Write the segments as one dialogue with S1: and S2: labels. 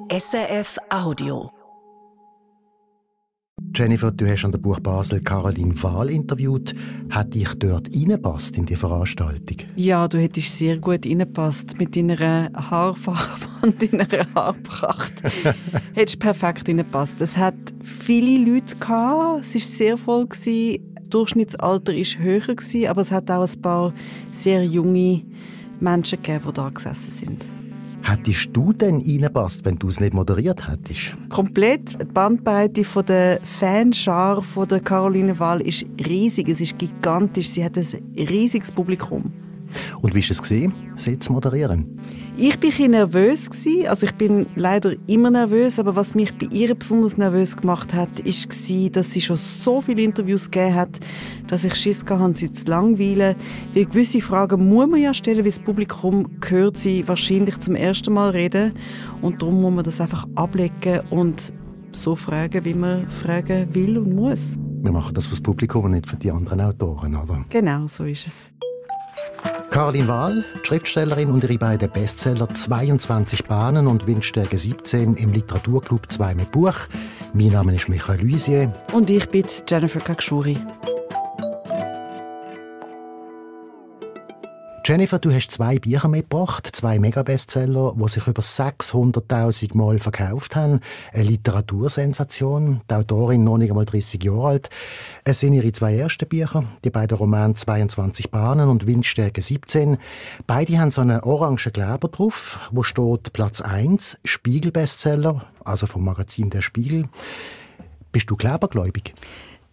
S1: SRF Audio.
S2: Jennifer, du hast an der Buch Basel Caroline Wahl interviewt. Hat dich dort reingepasst in die Veranstaltung?
S3: Ja, du hättest sehr gut reingepasst mit deiner Haarfarbe und deiner Haarpracht. Hättest perfekt reingepasst. Es hat viele Leute gehabt. Es war sehr voll. Das Durchschnittsalter war höher, aber es hat auch ein paar sehr junge Menschen gegeben, die da gesessen sind.
S2: Hättest du denn reingepasst, wenn du es nicht moderiert hättest?
S3: Komplett. Die Bandbreite der Fanschar von der Caroline Wahl ist riesig. Es ist gigantisch. Sie hat ein riesiges Publikum.
S2: Und wie war es, sie zu moderieren?
S3: Ich war ein bisschen nervös. Also ich bin leider immer nervös, aber was mich bei ihr besonders nervös gemacht hat, war, dass sie schon so viele Interviews gegeben hat, dass ich Schiss hatte, sie zu langweilen. Weil gewisse Fragen muss man ja stellen, weil das Publikum hört sie wahrscheinlich zum ersten Mal reden. Und darum muss man das einfach ablegen und so fragen, wie man fragen will und muss.
S2: Wir machen das für das Publikum und nicht für die anderen Autoren, oder?
S3: Genau, so ist es.
S2: Caroline Wahl, die Schriftstellerin, und ihre beiden Bestseller 22 Bahnen und Windstärke 17 im Literaturclub 2 mit Buch. Mein Name ist Michael Luisier.
S3: Und ich bin Jennifer Kakshuri.
S2: Jennifer, du hast 2 Bücher mitgebracht, 2 Megabestseller, die sich über 600'000 Mal verkauft haben. Eine Literatursensation, die Autorin noch nicht einmal 30 Jahre alt. Es sind ihre 2 ersten Bücher, die beiden Romane 22 Bahnen und Windstärke 17. Beide haben so einen orangen Kleber drauf, wo steht Platz 1, Spiegel-Bestseller, also vom Magazin Der Spiegel. Bist du klebergläubig?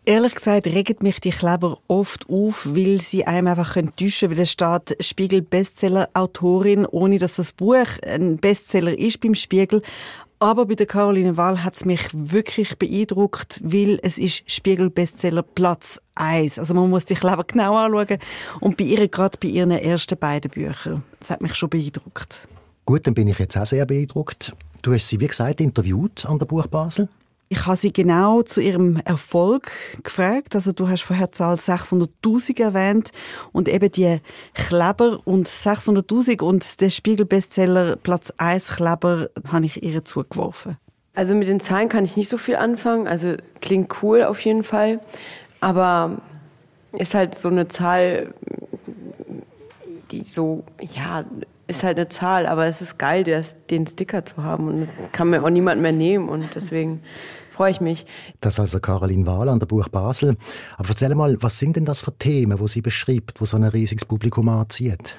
S3: Ehrlich gesagt regen mich die Kleber oft auf, weil sie einem einfach täuschen können, weil es steht Spiegel-Bestseller-Autorin, ohne dass das Buch ein Bestseller ist beim Spiegel. Aber bei der Caroline Wahl hat es mich wirklich beeindruckt, weil es ist Spiegel-Bestseller Platz 1. Also man muss die Kleber genau anschauen. Und bei ihr, gerade bei ihren ersten beiden Büchern, das hat mich schon beeindruckt.
S2: Gut, dann bin ich jetzt auch sehr beeindruckt. Du hast sie, wie gesagt, interviewt an der Buch Basel.
S3: Ich habe sie genau zu ihrem Erfolg gefragt. Also du hast vorher die Zahl 600'000 erwähnt und eben die Kleber und 600'000 und der Spiegel-Bestseller Platz 1 Kleber habe ich ihr zugeworfen.
S4: Also mit den Zahlen kann ich nicht so viel anfangen. Also klingt cool auf jeden Fall, aber ist halt so eine Zahl, die so, ja, ist halt eine Zahl, aber es ist geil, den Sticker zu haben und das kann mir auch niemand mehr nehmen und deswegen freue ich mich.
S2: Das ist also Caroline Wahl an der Buch Basel. Aber erzähl mal, was sind denn das für Themen, die sie beschreibt, die so ein riesiges Publikum anzieht?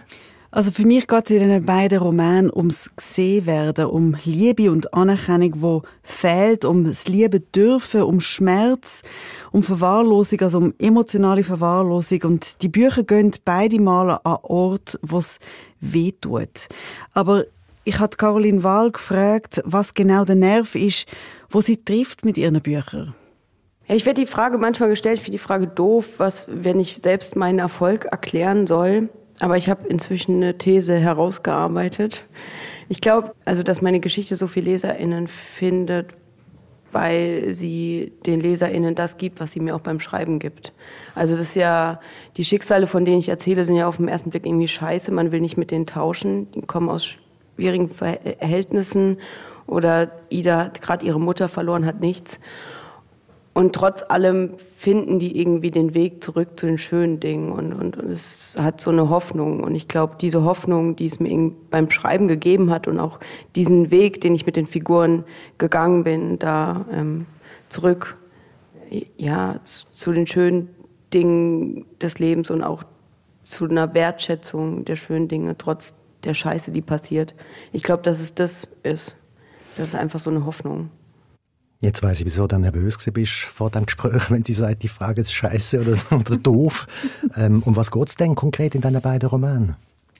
S3: Also für mich geht es in den beiden Romanen ums Gesehenwerden, um Liebe und Anerkennung, die fehlt, um das Lieben dürfen, um Schmerz, um Verwahrlosung, also um emotionale Verwahrlosung. Und die Bücher gehen beide Mal an Ort, wo es wehtut. Aber ich habe Caroline Wahl gefragt, was genau der Nerv ist, wo sie trifft mit ihren Büchern.
S4: Ja, ich werde die Frage manchmal gestellt, ich finde die Frage doof, wenn ich selbst meinen Erfolg erklären soll. Aber ich habe inzwischen eine These herausgearbeitet. Ich glaube, also, dass meine Geschichte so viele LeserInnen findet, weil sie den LeserInnen das gibt, was sie mir auch beim Schreiben gibt. Also das ist ja, die Schicksale, von denen ich erzähle, sind ja auf den ersten Blick irgendwie scheiße. Man will nicht mit denen tauschen. Die kommen aus schwierigen Verhältnissen oder Ida hat gerade ihre Mutter verloren, hat nichts. Und trotz allem finden die irgendwie den Weg zurück zu den schönen Dingen und es hat so eine Hoffnung. Und ich glaube, diese Hoffnung, die es mir beim Schreiben gegeben hat und auch diesen Weg, den ich mit den Figuren gegangen bin, da zurück ja, zu den schönen Dingen des Lebens und auch zu einer Wertschätzung der schönen Dinge, trotz der Scheiße, die passiert. Ich glaube, dass es das ist. Das ist einfach so eine Hoffnung.
S2: Jetzt weiss ich, wieso du nervös bist vor dem Gespräch, wenn sie sagt, die Frage ist scheiße oder doof. Um was geht es denn konkret in deinen beiden Romanen?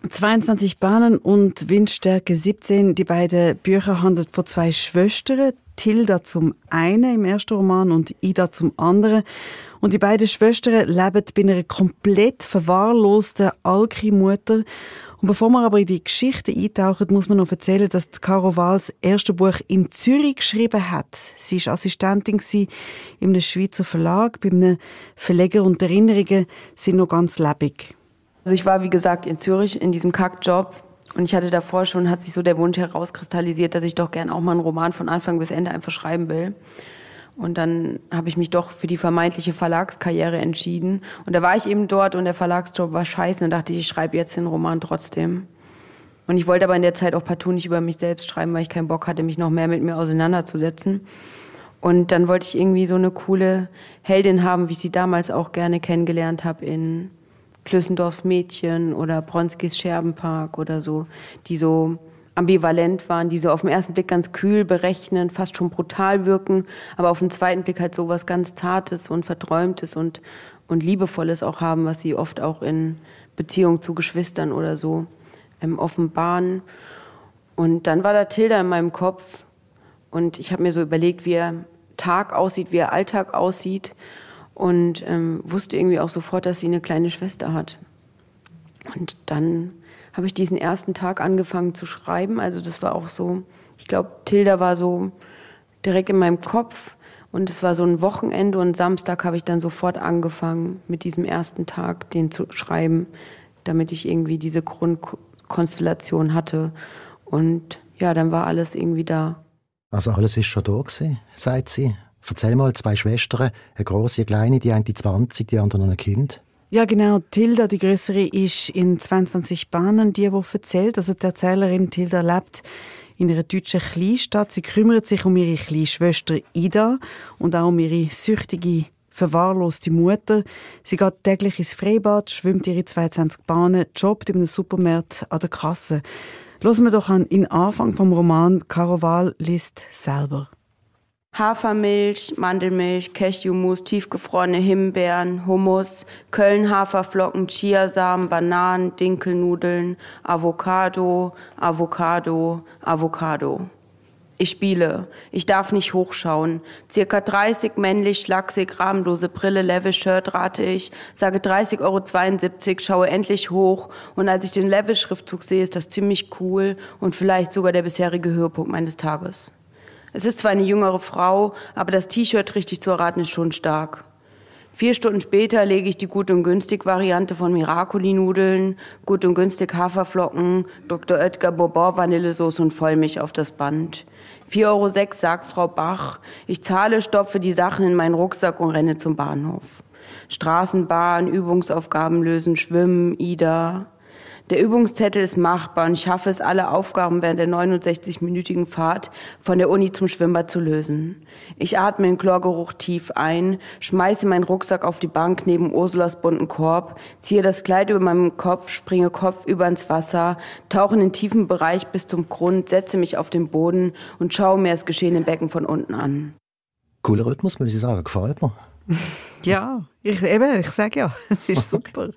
S3: 22 Bahnen und Windstärke 17. Die beiden Bücher handeln von 2 Schwestern. Tilda zum einen im ersten Roman und Ida zum anderen. Und die beiden Schwestern leben bei einer komplett verwahrlosten Alki-Mutter. Und bevor wir aber in die Geschichte eintauchen, muss man noch erzählen, dass Caro Wahl das erste Buch in Zürich geschrieben hat. Sie war Assistentin in einem Schweizer Verlag, bei einem Verleger, und die Erinnerungen sind noch ganz lebendig.
S4: Also ich war, wie gesagt, in Zürich in diesem Kackjob Und ich hatte davor schon, hat sich so der Wunsch herauskristallisiert, dass ich doch gern auch mal einen Roman von Anfang bis Ende einfach schreiben will. Und dann habe ich mich doch für die vermeintliche Verlagskarriere entschieden. Und da war ich eben dort und der Verlagsjob war scheiße und dachte ich schreibe jetzt den Roman trotzdem. Und ich wollte aber in der Zeit auch partout nicht über mich selbst schreiben, weil ich keinen Bock hatte, mich noch mehr mit mir auseinanderzusetzen. Und dann wollte ich irgendwie so eine coole Heldin haben, wie ich sie damals auch gerne kennengelernt habe in Klößendorfs Mädchen oder Bronskis Scherbenpark oder so, die so ambivalent waren, die so auf den ersten Blick ganz kühl, berechnend, fast schon brutal wirken, aber auf den zweiten Blick halt so was ganz Zartes und Verträumtes und Liebevolles auch haben, was sie oft auch in Beziehung zu Geschwistern oder so offenbaren. Und dann war da Tilda in meinem Kopf und ich habe mir so überlegt, wie ihr Tag aussieht, wie ihr Alltag aussieht und wusste irgendwie auch sofort, dass sie eine kleine Schwester hat. Und dann habe ich diesen ersten Tag angefangen zu schreiben. Also das war auch so, ich glaube, Tilda war so direkt in meinem Kopf und es war so ein Wochenende und Samstag habe ich dann sofort angefangen mit diesem ersten Tag, den zu schreiben, damit ich irgendwie diese Grundkonstellation hatte. Und ja, dann war alles irgendwie da.
S2: Also alles ist schon da gewesen, sagt sie. Erzähl mal, 2 Schwestern, eine grosse, eine kleine, die eine 20, die andere noch ein Kind.
S3: Ja, genau. Tilda, die Größere, ist in 22 Bahnen die erzählt. Also die Erzählerin Tilda lebt in einer deutschen Kleinstadt. Sie kümmert sich um ihre kleine Schwester Ida und auch um ihre süchtige, verwahrloste Mutter. Sie geht täglich ins Freibad, schwimmt ihre 22 Bahnen, jobbt in einem Supermarkt an der Kasse. Hören wir doch an den Anfang vom Roman. Caro Wahl liest selber.
S4: Hafermilch, Mandelmilch, Cashewmus, tiefgefrorene Himbeeren, Hummus, Köln-Haferflocken, Chiasamen, Bananen, Dinkelnudeln, Avocado, Avocado, Avocado. Ich spiele. Ich darf nicht hochschauen. Circa 30 männlich, schlaksig, rahmenlose Brille, Level-Shirt rate ich. Sage 30,72 €, schaue endlich hoch. Und als ich den Level-Schriftzug sehe, ist das ziemlich cool und vielleicht sogar der bisherige Höhepunkt meines Tages. Es ist zwar eine jüngere Frau, aber das T-Shirt richtig zu erraten ist schon stark. 4 Stunden später lege ich die Gut und Günstig Variante von Miracoli-Nudeln, Gut und Günstig Haferflocken, Dr. Oetker Bourbon Vanillesoße und Vollmilch auf das Band. 4,06 € sagt Frau Bach. Ich zahle, stopfe die Sachen in meinen Rucksack und renne zum Bahnhof. Straßenbahn, Übungsaufgaben lösen, Schwimmen, Ida. Der Übungszettel ist machbar und ich schaffe es, alle Aufgaben während der 69-minütigen Fahrt von der Uni zum Schwimmbad zu lösen. Ich atme den Chlorgeruch tief ein, schmeiße meinen Rucksack auf die Bank neben Ursulas bunten Korb, ziehe das Kleid über meinem Kopf, springe kopfüber ins Wasser, tauche in den tiefen Bereich bis zum Grund, setze mich auf den Boden und schaue mir das Geschehen im Becken von unten an.
S2: Cooler Rhythmus, muss ich sagen, gefällt mir.
S3: Ja, ich sage ja, es ist super.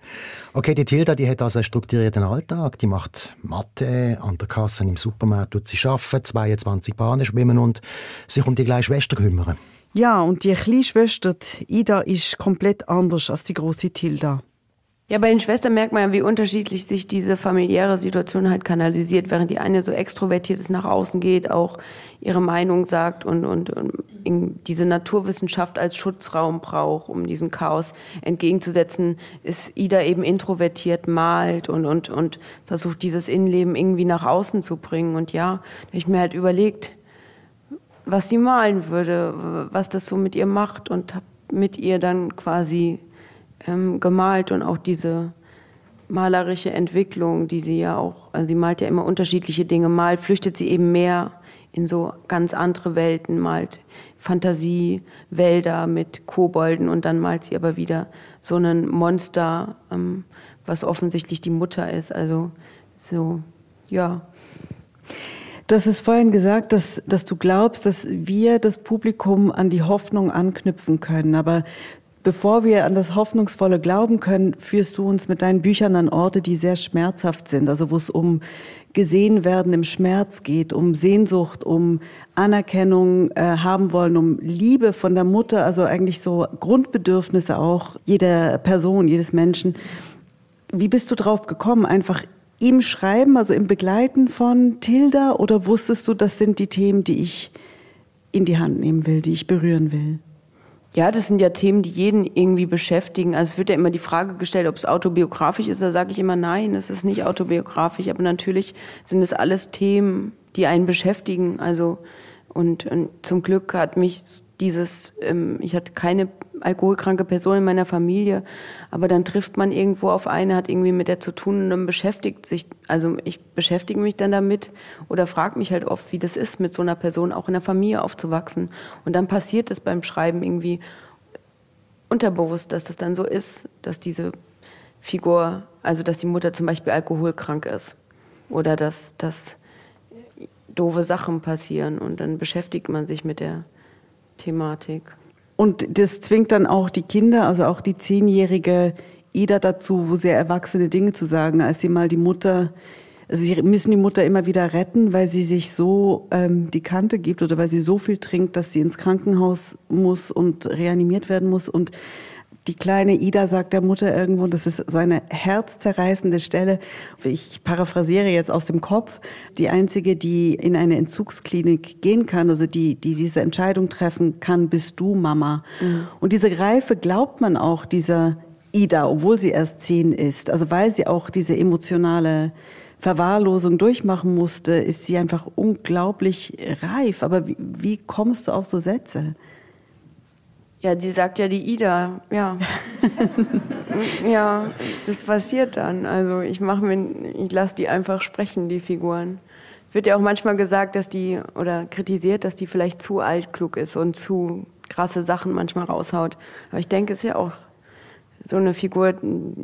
S2: Okay, die Tilda, die hat also einen strukturierten Alltag. Die macht Mathe, an der Kasse im Supermarkt tut sie arbeiten, 22 Bahnen schwimmen und sich um die kleine Schwester kümmern.
S3: Ja, und die kleine Schwester, die Ida, ist komplett anders als die große Tilda.
S4: Ja, bei den Schwestern merkt man ja, wie unterschiedlich sich diese familiäre Situation halt kanalisiert, während die eine so extrovertiert ist, nach außen geht, auch ihre Meinung sagt und diese Naturwissenschaft als Schutzraum braucht, um diesem Chaos entgegenzusetzen, ist Ida eben introvertiert, malt und versucht, dieses Innenleben irgendwie nach außen zu bringen. Und ja, da habe ich mir halt überlegt, was sie malen würde, was das so mit ihr macht und habe mit ihr dann quasi gemalt und auch diese malerische Entwicklung, die sie ja auch, also sie malt ja immer unterschiedliche Dinge, mal flüchtet sie eben mehr in so ganz andere Welten, malt Fantasiewälder mit Kobolden und dann malt sie aber wieder so ein Monster, was offensichtlich die Mutter ist, also so, ja.
S3: Du hast es vorhin gesagt, dass du glaubst, dass wir, das Publikum, an die Hoffnung anknüpfen können, aber bevor wir an das hoffnungsvolle Glauben können, führst du uns mit deinen Büchern an Orte, die sehr schmerzhaft sind, also wo es um gesehen werden im Schmerz geht, um Sehnsucht, um Anerkennung haben wollen, um Liebe von der Mutter, also eigentlich so Grundbedürfnisse auch jeder Person, jedes Menschen. Wie bist du drauf gekommen? Einfach im Schreiben, also im Begleiten von Tilda, oder wusstest du, das sind die Themen, die ich in die Hand nehmen will, die ich berühren will?
S4: Ja, das sind ja Themen, die jeden irgendwie beschäftigen. Also es wird ja immer die Frage gestellt, ob es autobiografisch ist. Da sage ich immer, nein, es ist nicht autobiografisch. Aber natürlich sind es alles Themen, die einen beschäftigen. Also und zum Glück hat mich ich hatte keine alkoholkranke Person in meiner Familie, aber dann trifft man irgendwo auf eine, hat irgendwie mit der zu tun und dann ich beschäftige mich dann damit oder frage mich halt oft, wie das ist, mit so einer Person auch in der Familie aufzuwachsen. Und dann passiert es beim Schreiben irgendwie unterbewusst, dass das dann so ist, dass diese Figur, also dass die Mutter zum Beispiel alkoholkrank ist oder dass doofe Sachen passieren und dann beschäftigt man sich mit der Thematik.
S3: Und das zwingt dann auch die Kinder, also auch die 10-jährige Ida dazu, sehr erwachsene Dinge zu sagen, als sie mal sie müssen die Mutter immer wieder retten, weil sie sich so die Kante gibt oder weil sie so viel trinkt, dass sie ins Krankenhaus muss und reanimiert werden muss. Und die kleine Ida sagt der Mutter irgendwo, und das ist so eine herzzerreißende Stelle, ich paraphrasiere jetzt aus dem Kopf, die einzige, die in eine Entzugsklinik gehen kann, also die diese Entscheidung treffen kann, bist du, Mama. Mhm. Und diese Reife glaubt man auch dieser Ida, obwohl sie erst 10 ist. Also weil sie auch diese emotionale Verwahrlosung durchmachen musste, ist sie einfach unglaublich reif. Aber wie kommst du auf so Sätze?
S4: Ja, die sagt ja die Ida, ja. Ja, das passiert dann. Also ich lasse die einfach sprechen, die Figuren. Wird ja auch manchmal gesagt, oder kritisiert, dass die vielleicht zu altklug ist und zu krasse Sachen manchmal raushaut. Aber ich denke, es ist ja auch so eine Figur,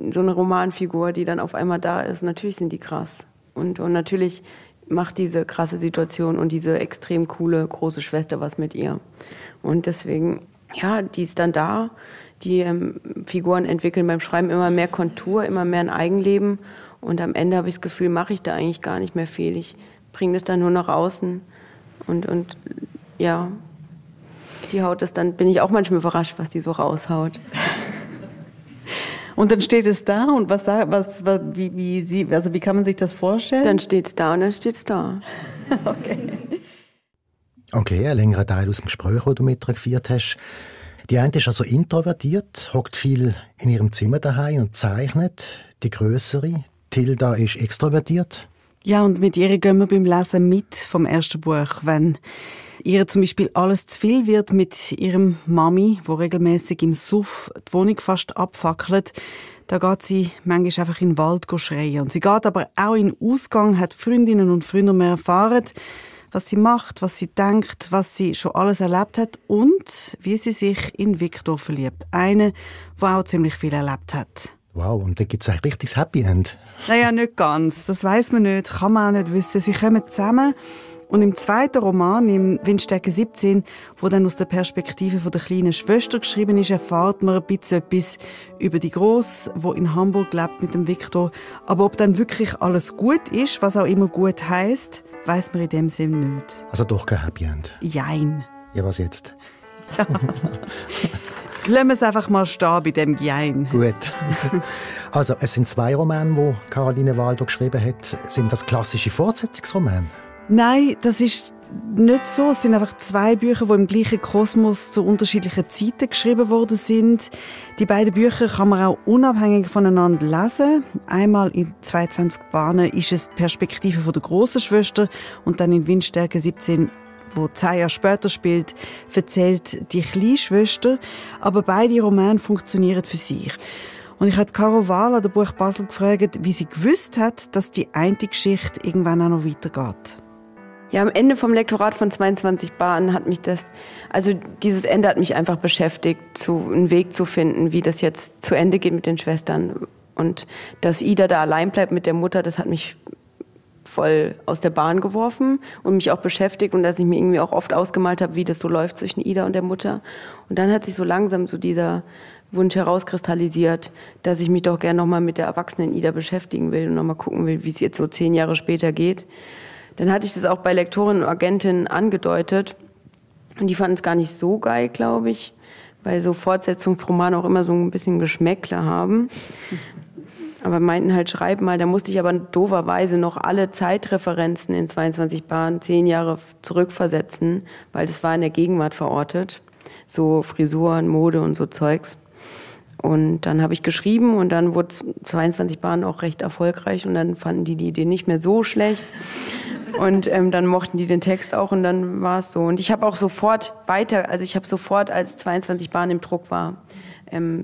S4: so eine Romanfigur, die dann auf einmal da ist. Natürlich sind die krass. Und natürlich macht diese krasse Situation und diese extrem coole große Schwester was mit ihr. Und deswegen... Ja, die ist dann da. Die Figuren entwickeln beim Schreiben immer mehr Kontur, immer mehr ein Eigenleben. Und am Ende habe ich das Gefühl, mache ich da eigentlich gar nicht mehr viel. Ich bringe das dann nur nach außen. Und ja, die haut das dann, bin ich auch manchmal überrascht, was die so raushaut.
S3: Und dann steht es da und wie kann man sich das vorstellen?
S4: Dann steht es da und dann steht es da.
S2: Okay, ein längerer Teil aus dem Gespräch, das du mit ihr geführt hast. Die eine ist also introvertiert, hockt viel in ihrem Zimmer daheim und zeichnet. Die grössere, Tilda, ist extrovertiert.
S3: Ja, und mit ihr gehen wir beim Lesen mit vom ersten Buch. Wenn ihr zum Beispiel alles zu viel wird mit ihrem Mami, wo regelmäßig im Suff die Wohnung fast abfackelt, da geht sie manchmal einfach in den Wald schreien. Und sie geht aber auch in den Ausgang, hat Freundinnen und Freunde mehr erfahren, was sie macht, was sie denkt, was sie schon alles erlebt hat und wie sie sich in Viktor verliebt. Einen, der auch ziemlich viel erlebt hat.
S2: Wow, und dann gibt es ein richtiges Happy End.
S3: Naja, nicht ganz. Das weiss man nicht, kann man auch nicht wissen. Sie kommen zusammen und im zweiten Roman, im Windstärke 17, wo dann aus der Perspektive von der kleinen Schwester geschrieben ist, erfahrt man ein bisschen etwas über die Grosse, die in Hamburg lebt mit dem Viktor. Aber ob dann wirklich alles gut ist, was auch immer gut heisst, weiss man in dem Sinne nicht.
S2: Also doch kein Happy End?
S3: Jein.
S2: Ja, was jetzt?
S3: Ja. Lassen wir es einfach mal stehen bei dem Jein.
S2: Gut. Also, es sind 2 Romane, die Caroline Waldo geschrieben hat. Sind das klassische Fortsetzungsromane?
S3: Nein, das ist nicht so. Es sind einfach 2 Bücher, die im gleichen Kosmos zu unterschiedlichen Zeiten geschrieben worden sind. Die beiden Bücher kann man auch unabhängig voneinander lesen. Einmal in 22 Bahnen ist es die Perspektive von der grossen Schwester und dann in Windstärke 17, wo 10 Jahre später spielt, erzählt die kleine Schwester. Aber beide Romane funktionieren für sich. Und ich habe Caro Wahl an der Buch Basel gefragt, wie sie gewusst hat, dass die eine Geschichte irgendwann auch noch weitergeht.
S4: Ja, am Ende vom Lektorat von 22 Bahnen hat mich dieses Ende hat mich einfach beschäftigt, einen Weg zu finden, wie das jetzt zu Ende geht mit den Schwestern. Und dass Ida da allein bleibt mit der Mutter, das hat mich voll aus der Bahn geworfen und mich auch beschäftigt und dass ich mir irgendwie auch oft ausgemalt habe, wie das so läuft zwischen Ida und der Mutter. Und dann hat sich so langsam so dieser Wunsch herauskristallisiert, dass ich mich doch gerne nochmal mit der erwachsenen Ida beschäftigen will und nochmal gucken will, wie es jetzt so 10 Jahre später geht. Dann hatte ich das auch bei Lektorinnen und Agentinnen angedeutet und die fanden es gar nicht so geil, glaube ich, weil so Fortsetzungsromane auch immer so ein bisschen Geschmäckle haben. Aber meinten halt, schreib mal. Da musste ich aber dooferweise noch alle Zeitreferenzen in 22 Bahnen 10 Jahre zurückversetzen, weil das war in der Gegenwart verortet. so Frisuren, Mode und so Zeugs. Und dann habe ich geschrieben und dann wurde 22 Bahnen auch recht erfolgreich und dann fanden die Idee nicht mehr so schlecht. Und dann mochten die den Text auch und dann war es so. Und ich habe auch sofort als 22 Bahnen im Druck war,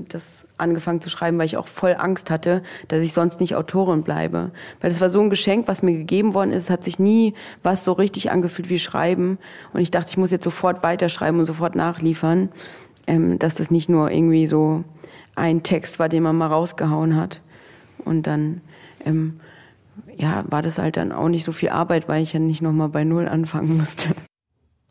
S4: das angefangen zu schreiben, weil ich auch voll Angst hatte, dass ich sonst nicht Autorin bleibe. Weil das war so ein Geschenk, was mir gegeben worden ist. Es hat sich nie was so richtig angefühlt wie Schreiben. Und ich dachte, ich muss jetzt sofort weiterschreiben und sofort nachliefern, dass das nicht nur irgendwie so ein Text war, den man mal rausgehauen hat. Und dann war das halt dann auch nicht so viel Arbeit, weil ich ja nicht nochmal bei Null anfangen musste.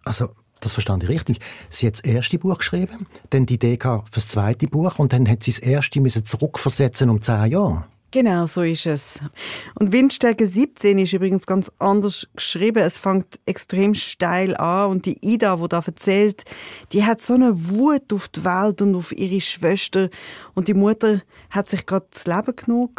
S2: Also, das verstand ich richtig. Sie hat das erste Buch geschrieben, dann die Idee für das zweite Buch und dann hat sie das erste müssen zurückversetzen um 10 Jahre.
S3: Genau, so ist es. Und Windstärke 17 ist übrigens ganz anders geschrieben. Es fängt extrem steil an und die Ida, die da erzählt, die hat so eine Wut auf die Welt und auf ihre Schwester. Und die Mutter hat sich gerade das Leben genommen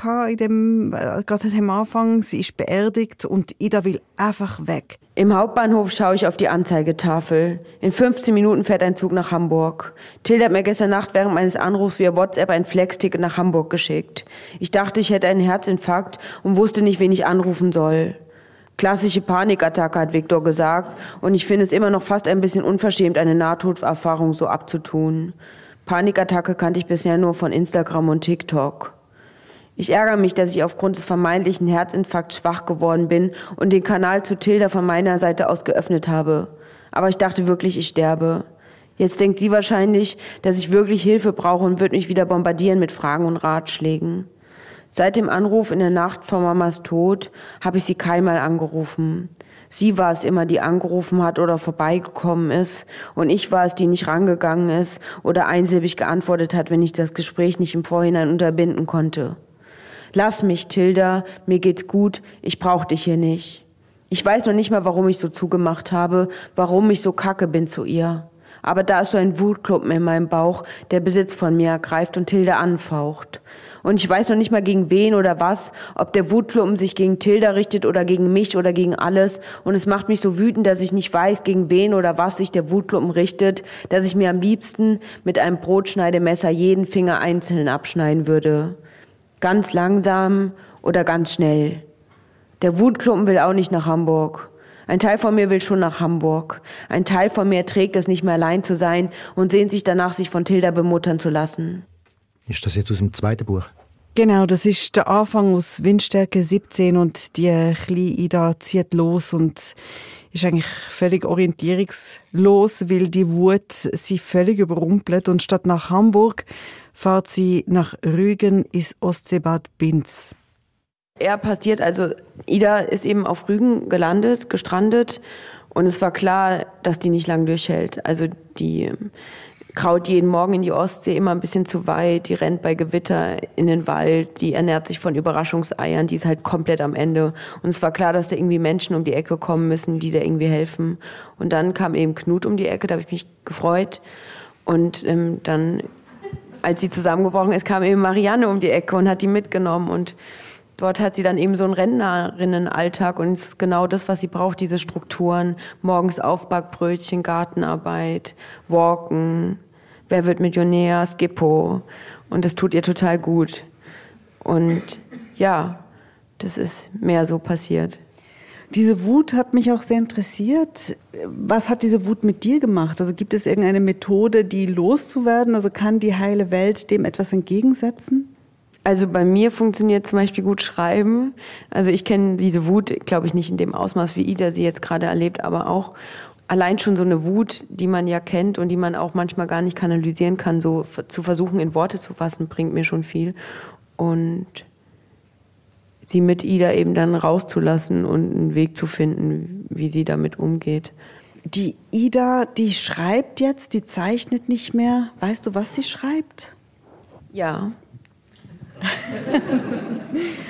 S3: gerade am Anfang. Sie ist beerdigt und Ida will einfach weg.
S4: Im Hauptbahnhof schaue ich auf die Anzeigetafel. In 15 Minuten fährt ein Zug nach Hamburg. Tilde hat mir gestern Nacht während meines Anrufs via WhatsApp ein Flex-Ticket nach Hamburg geschickt. Ich dachte, ich hätte einen Herzinfarkt und wusste nicht, wen ich anrufen soll. Klassische Panikattacke, hat Viktor gesagt. Und ich finde es immer noch fast ein bisschen unverschämt, eine Nahtoderfahrung so abzutun. Panikattacke kannte ich bisher nur von Instagram und TikTok. Ich ärgere mich, dass ich aufgrund des vermeintlichen Herzinfarkts schwach geworden bin und den Kanal zu Tilda von meiner Seite aus geöffnet habe. Aber ich dachte wirklich, ich sterbe. Jetzt denkt sie wahrscheinlich, dass ich wirklich Hilfe brauche und wird mich wieder bombardieren mit Fragen und Ratschlägen. Seit dem Anruf in der Nacht vor Mamas Tod habe ich sie keinmal angerufen. Sie war es immer, die angerufen hat oder vorbeigekommen ist. Und ich war es, die nicht rangegangen ist oder einsilbig geantwortet hat, wenn ich das Gespräch nicht im Vorhinein unterbinden konnte. Lass mich, Tilda, mir geht's gut, ich brauch dich hier nicht. Ich weiß noch nicht mal, warum ich so zugemacht habe, warum ich so kacke bin zu ihr. Aber da ist so ein Wutklumpen in meinem Bauch, der Besitz von mir ergreift und Tilda anfaucht. Und ich weiß noch nicht mal gegen wen oder was, ob der Wutklumpen sich gegen Tilda richtet oder gegen mich oder gegen alles. Und es macht mich so wütend, dass ich nicht weiß, gegen wen oder was sich der Wutklumpen richtet, dass ich mir am liebsten mit einem Brotschneidemesser jeden Finger einzeln abschneiden würde. Ganz langsam oder ganz schnell. Der Wutklumpen will auch nicht nach Hamburg. Ein Teil von mir will schon nach Hamburg. Ein Teil von mir trägt es nicht mehr allein zu sein und sehnt sich danach, sich von Tilda bemuttern zu lassen.
S2: Ist das jetzt aus dem zweiten Buch?
S3: Genau, das ist der Anfang aus Windstärke 17 und die kleine Ida zieht los und ist eigentlich völlig orientierungslos, weil die Wut sie völlig überrumpelt und statt nach Hamburg fährt sie nach Rügen ins Ostseebad Binz.
S4: Ida ist eben auf Rügen gestrandet und es war klar, dass die nicht lang durchhält. Also die kraut jeden Morgen in die Ostsee immer ein bisschen zu weit, die rennt bei Gewitter in den Wald, die ernährt sich von Überraschungseiern, die ist halt komplett am Ende. Und es war klar, dass da irgendwie Menschen um die Ecke kommen müssen, die da irgendwie helfen. Und dann kam eben Knut um die Ecke, da habe ich mich gefreut. Und dann, als sie zusammengebrochen ist, kam eben Marianne um die Ecke und hat die mitgenommen. Und dort hat sie dann eben so einen Rentnerinnenalltag und es ist genau das, was sie braucht, diese Strukturen. Morgens Aufbackbrötchen, Gartenarbeit, Walken, Wer wird Millionär, Skippo. Und das tut ihr total gut. Und ja, das ist mehr so passiert.
S3: Diese Wut hat mich auch sehr interessiert. Was hat diese Wut mit dir gemacht? Also gibt es irgendeine Methode, die loszuwerden? Also kann die heile Welt dem etwas entgegensetzen?
S4: Also bei mir funktioniert zum Beispiel gut Schreiben. Also ich kenne diese Wut, glaube ich, nicht in dem Ausmaß, wie Ida sie jetzt gerade erlebt, aber auch allein schon so eine Wut, die man ja kennt und die man auch manchmal gar nicht kanalisieren kann, so zu versuchen in Worte zu fassen, bringt mir schon viel. Und sie mit Ida eben dann rauszulassen und einen Weg zu finden, wie sie damit umgeht.
S3: Die Ida, die schreibt jetzt, die zeichnet nicht mehr. Weißt du, was sie schreibt?
S4: Ja.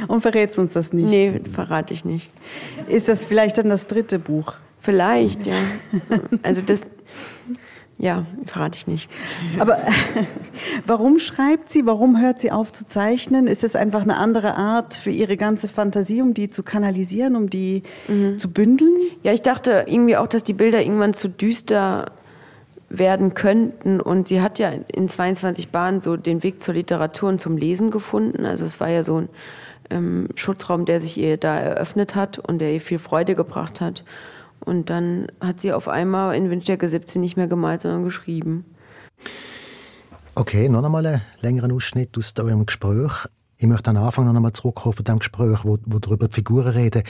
S3: Und verrätst uns das nicht?
S4: Nee, verrate ich nicht.
S3: Ist das vielleicht dann das dritte Buch?
S4: Vielleicht, ja. Also das, ja, verrate ich nicht.
S3: Aber warum schreibt sie? Warum hört sie auf zu zeichnen? Ist es einfach eine andere Art für ihre ganze Fantasie, um die zu kanalisieren, um die zu bündeln?
S4: Ja, ich dachte irgendwie auch, dass die Bilder irgendwann zu düster werden könnten. Und sie hat ja in 22 Bahnen so den Weg zur Literatur und zum Lesen gefunden. Also es war ja so ein Schutzraum, der sich ihr da eröffnet hat und der ihr viel Freude gebracht hat. Und dann hat sie auf einmal in Windstärke 17 nicht mehr gemalt, sondern geschrieben.
S2: Okay, noch einmal einen längeren Ausschnitt aus eurem Gespräch. Ich möchte am Anfang noch einmal zurückkommen von dem Gespräch, wo darüber die Figuren reden.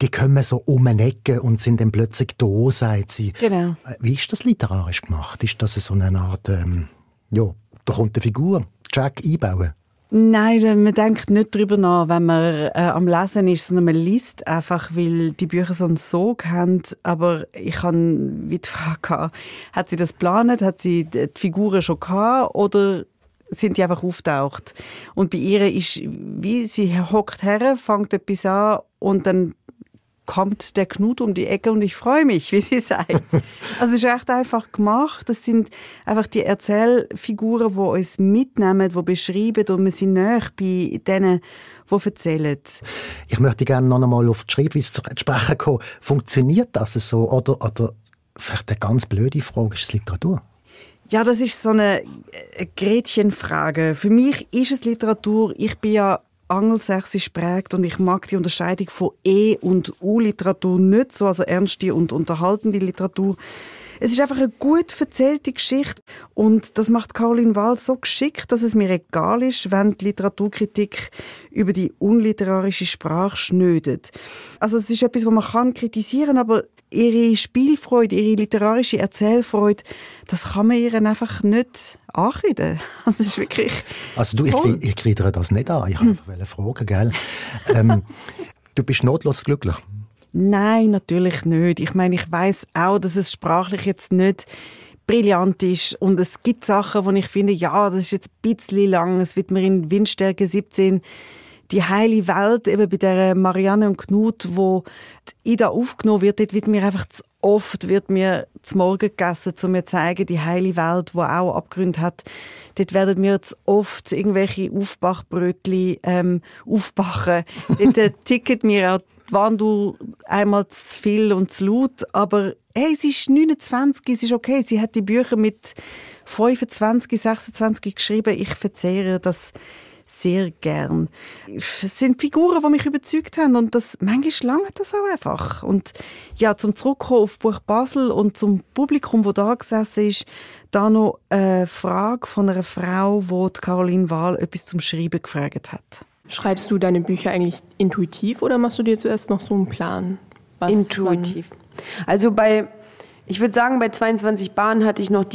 S2: Die kommen so um eine Ecke und sind dann plötzlich da, sagt sie.
S3: Genau.
S2: Wie ist das literarisch gemacht? Ist das so eine Art, da kommt eine Figur, Jack einbauen?
S3: Nein, man denkt nicht darüber nach, wenn man am Lesen ist, sondern man liest einfach, weil die Bücher so einen Sog haben. Aber ich habe wie die Frage gehabt, hat sie das geplant, hat sie die Figuren schon gehabt oder sind die einfach auftaucht? Und bei ihr ist, wie sie hockt her, fängt etwas an und dann kommt der Knut um die Ecke und ich freue mich, wie sie sagt. Also es ist echt einfach gemacht. Das sind einfach die Erzählfiguren, die uns mitnehmen, die beschreiben und wir sind nahe bei denen, die erzählen.
S2: Ich möchte gerne noch einmal auf die Schreibweise zu sprechen kommen. Funktioniert das so? Oder vielleicht eine ganz blöde Frage, ist es Literatur?
S3: Ja, das ist so eine Gretchenfrage. Für mich ist es Literatur. Ich bin ja angelsächsisch prägt und ich mag die Unterscheidung von E- und U-Literatur nicht so, also ernste und unterhaltende Literatur. Es ist einfach eine gut erzählte Geschichte und das macht Caroline Wahl so geschickt, dass es mir egal ist, wenn die Literaturkritik über die unliterarische Sprache schnödet. Also es ist etwas, was man kann kritisieren, aber ihre Spielfreude, ihre literarische Erzählfreude, das kann man ihr einfach nicht ankreiden. Das ist wirklich
S2: also ich kriege das nicht an. Ich wollte einfach fragen, gell? Du bist notlos glücklich?
S3: Nein, natürlich nicht. Ich meine, ich weiss auch, dass es sprachlich jetzt nicht brillant ist. Und es gibt Sachen, wo ich finde, ja, das ist jetzt ein bisschen lang. Es wird mir in Windstärke 17 die heile Welt, eben bei der Marianne und Knut, wo die Ida aufgenommen wird, dort wird mir einfach zu oft zu Morgen gegessen, um mir zu zeigen, die heile Welt, die auch Abgründe hat. Dort werden mir zu oft irgendwelche Aufbachbrötchen aufbachen. Dort ticket mir auch die Wand einmal zu viel und zu laut. Aber hey, sie ist 29, es ist okay. Sie hat die Bücher mit 25, 26 geschrieben. Ich verzehre das sehr gern. Es sind Figuren, die mich überzeugt haben und manchmal langt das auch einfach. Und ja, zum Zurückkommen auf Buch Basel und zum Publikum, das da gesessen ist, da noch eine Frage von einer Frau, die Caroline Wahl etwas zum Schreiben gefragt hat.
S5: Schreibst du deine Bücher eigentlich intuitiv oder machst du dir zuerst noch so einen Plan?
S4: Intuitiv. Also ich würde sagen, bei 22 Bahnen hatte ich noch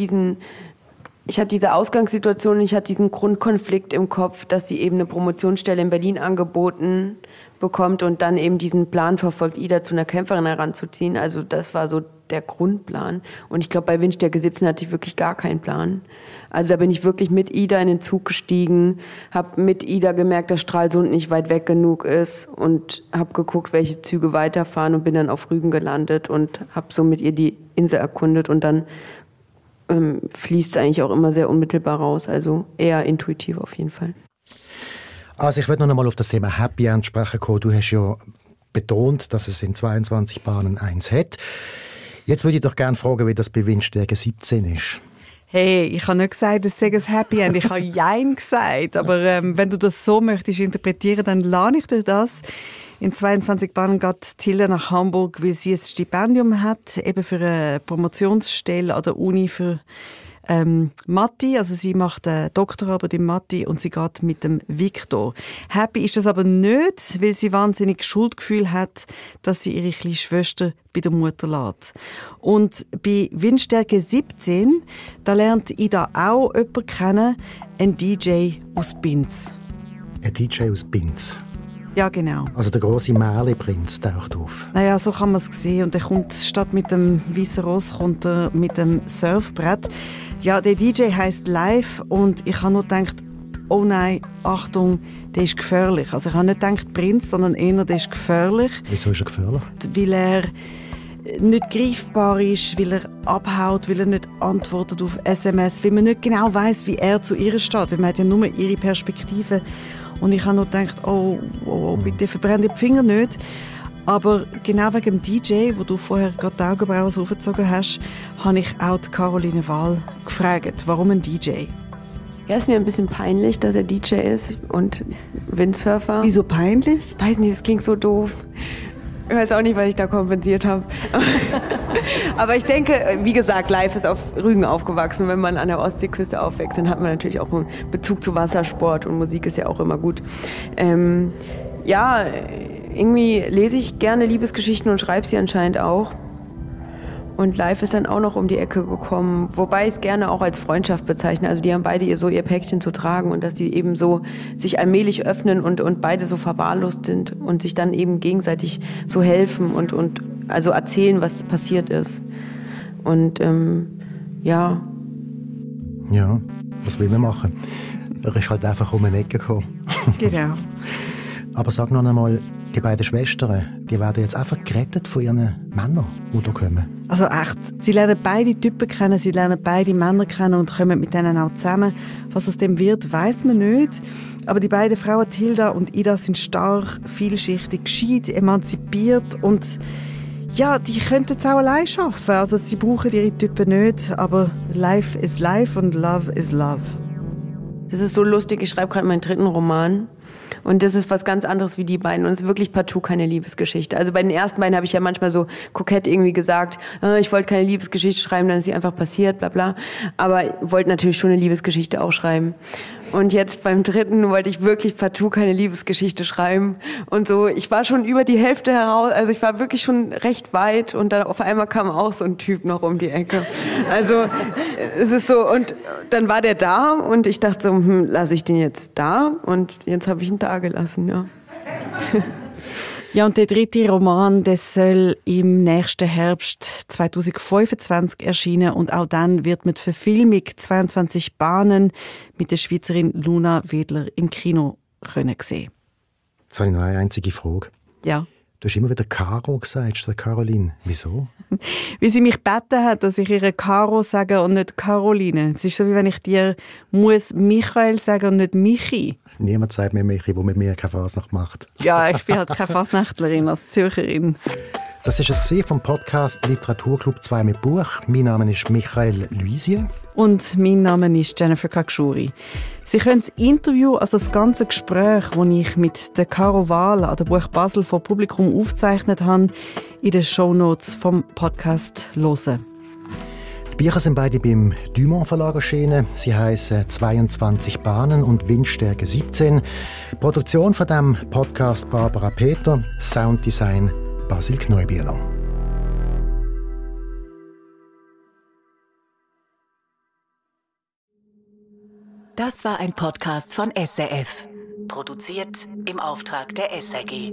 S4: ich hatte diese Ausgangssituation, ich hatte diesen Grundkonflikt im Kopf, dass sie eben eine Promotionsstelle in Berlin angeboten bekommt und dann eben diesen Plan verfolgt, Ida zu einer Kämpferin heranzuziehen. Also das war so der Grundplan. Und ich glaube, bei Windstärke 17 hatte ich wirklich gar keinen Plan. Also da bin ich wirklich mit Ida in den Zug gestiegen, habe mit Ida gemerkt, dass Stralsund nicht weit weg genug ist und habe geguckt, welche Züge weiterfahren und bin dann auf Rügen gelandet und habe so mit ihr die Insel erkundet und dann fließt es eigentlich auch immer sehr unmittelbar raus, also eher intuitiv auf jeden Fall.
S2: Also ich möchte noch einmal auf das Thema Happy End sprechen kommen. Du hast ja betont, dass es in 22 Bahnen eins hat. Jetzt würde ich doch gerne fragen, wie das bei Windstärke 17 ist.
S3: Hey, ich habe nicht gesagt, es sei ein Happy End. Ich habe Jein gesagt. Aber wenn du das so möchtest interpretieren, dann lade ich dir das. In 22 Bahnen geht Tilda nach Hamburg, weil sie ein Stipendium hat, eben für eine Promotionsstelle an der Uni für Mathe. Also sie macht eine Doktorarbeit in Mathe und sie geht mit dem Viktor. Happy ist das aber nicht, weil sie wahnsinnig Schuldgefühl hat, dass sie ihre kleine Schwester bei der Mutter lässt. Und bei Windstärke 17, da lernt Ida auch jemanden kennen, einen DJ aus Binz.
S2: Ein DJ aus Binz?
S3: Ja, genau.
S2: Also der grosse Märli-Prinz taucht auf.
S3: Naja, so kann man es sehen. Und er kommt statt mit dem weißen Ross kommt er mit dem Surfbrett. Ja, der DJ heisst Live und ich habe nur gedacht, oh nein, Achtung, der ist gefährlich. Also ich habe nicht gedacht Prinz, sondern eher, der ist gefährlich.
S2: Wieso ist er gefährlich?
S3: Weil er nicht greifbar ist, weil er abhaut, weil er nicht antwortet auf SMS, weil man nicht genau weiss, wie er zu ihr steht. Weil man hat ja nur ihre Perspektive. Und ich habe nur gedacht, oh, bitte verbrenn die Finger nicht. Aber genau wegen dem DJ, wo du vorher gerade die Augenbrauen so aufgezogen hast, habe ich auch die Caroline Wahl gefragt, warum ein DJ?
S4: Ja, ist mir ein bisschen peinlich, dass er DJ ist und Windsurfer.
S3: Wieso peinlich?
S4: Weiß nicht, das klingt so doof. Ich weiß auch nicht, was ich da kompensiert habe. Aber ich denke, wie gesagt, live ist auf Rügen aufgewachsen. Wenn man an der Ostseeküste aufwächst, dann hat man natürlich auch einen Bezug zu Wassersport und Musik ist ja auch immer gut. Ja, irgendwie lese ich gerne Liebesgeschichten und schreibe sie anscheinend auch. Und live ist dann auch noch um die Ecke gekommen, wobei ich es gerne auch als Freundschaft bezeichne. Also die haben beide ihr Päckchen zu tragen und dass die eben so sich allmählich öffnen und beide so verwahrlost sind und sich dann eben gegenseitig so helfen und also erzählen, was passiert ist. Und ja.
S2: Ja, was will man machen? Er ist halt einfach um eine Ecke gekommen.
S3: Genau.
S2: Aber sag noch einmal, die beiden Schwestern, die werden jetzt einfach gerettet von ihren Männern, die da kommen.
S3: Also echt, sie lernen beide Typen kennen, sie lernen beide Männer kennen und kommen mit denen auch zusammen. Was aus dem wird, weiss man nicht. Aber die beiden Frauen, Tilda und Ida, sind stark, vielschichtig, gescheit, emanzipiert und ja, die könnten es auch allein schaffen. Also sie brauchen ihre Typen nicht, aber life is life und love is love.
S4: Das ist so lustig, ich schreibe gerade meinen 3. Roman. Und das ist was ganz anderes wie die beiden. Und es ist wirklich partout keine Liebesgeschichte. Also bei den ersten beiden habe ich ja manchmal so kokett irgendwie gesagt, ich wollte keine Liebesgeschichte schreiben, dann ist sie einfach passiert, bla bla. Aber ich wollte natürlich schon eine Liebesgeschichte auch schreiben. Und jetzt beim 3. wollte ich wirklich partout keine Liebesgeschichte schreiben. Und so, ich war schon über die Hälfte heraus, also ich war wirklich schon recht weit. Und dann auf einmal kam auch so ein Typ noch um die Ecke. Also es ist so, und dann war der da und ich dachte so, lasse ich den jetzt da? Und jetzt habe ich ihn da gelassen, ja.
S3: Ja, und der 3. Roman, der soll im nächsten Herbst 2025 erscheinen und auch dann wird mit Verfilmung 22 Bahnen mit der Schweizerin Luna Wedler im Kino können sehen.
S2: Jetzt habe ich noch eine einzige Frage.
S3: Ja.
S2: Du hast immer wieder Caro gesagt, statt Caroline. Wieso?
S3: Wie sie mich gebeten hat, dass ich ihr Caro sage und nicht Caroline. Es ist so, wie wenn ich dir muss Michael sagen und nicht Michi.
S2: Niemand sagt mir Michi, der mit mir keine Fasnacht macht.
S3: Ja, ich bin halt keine Fasnächtlerin als Zürcherin.
S2: Das war es vom Podcast Literaturclub 2 mit Buch. Mein Name ist Michael Luisier.
S3: Und mein Name ist Jennifer Kakshuri. Sie können das Interview, also das ganze Gespräch, das ich mit der Caro Wahl an der Buch Basel vor Publikum aufgezeichnet habe, in den Shownotes vom Podcast hören.
S2: Die Bücher sind beide beim Dumont Verlag erschienen. Sie heissen 22 Bahnen und Windstärke 17. Produktion von dem Podcast Barbara Peter, Sounddesign Basil Kneubieler.
S1: Das war ein Podcast von SRF. Produziert im Auftrag der SRG.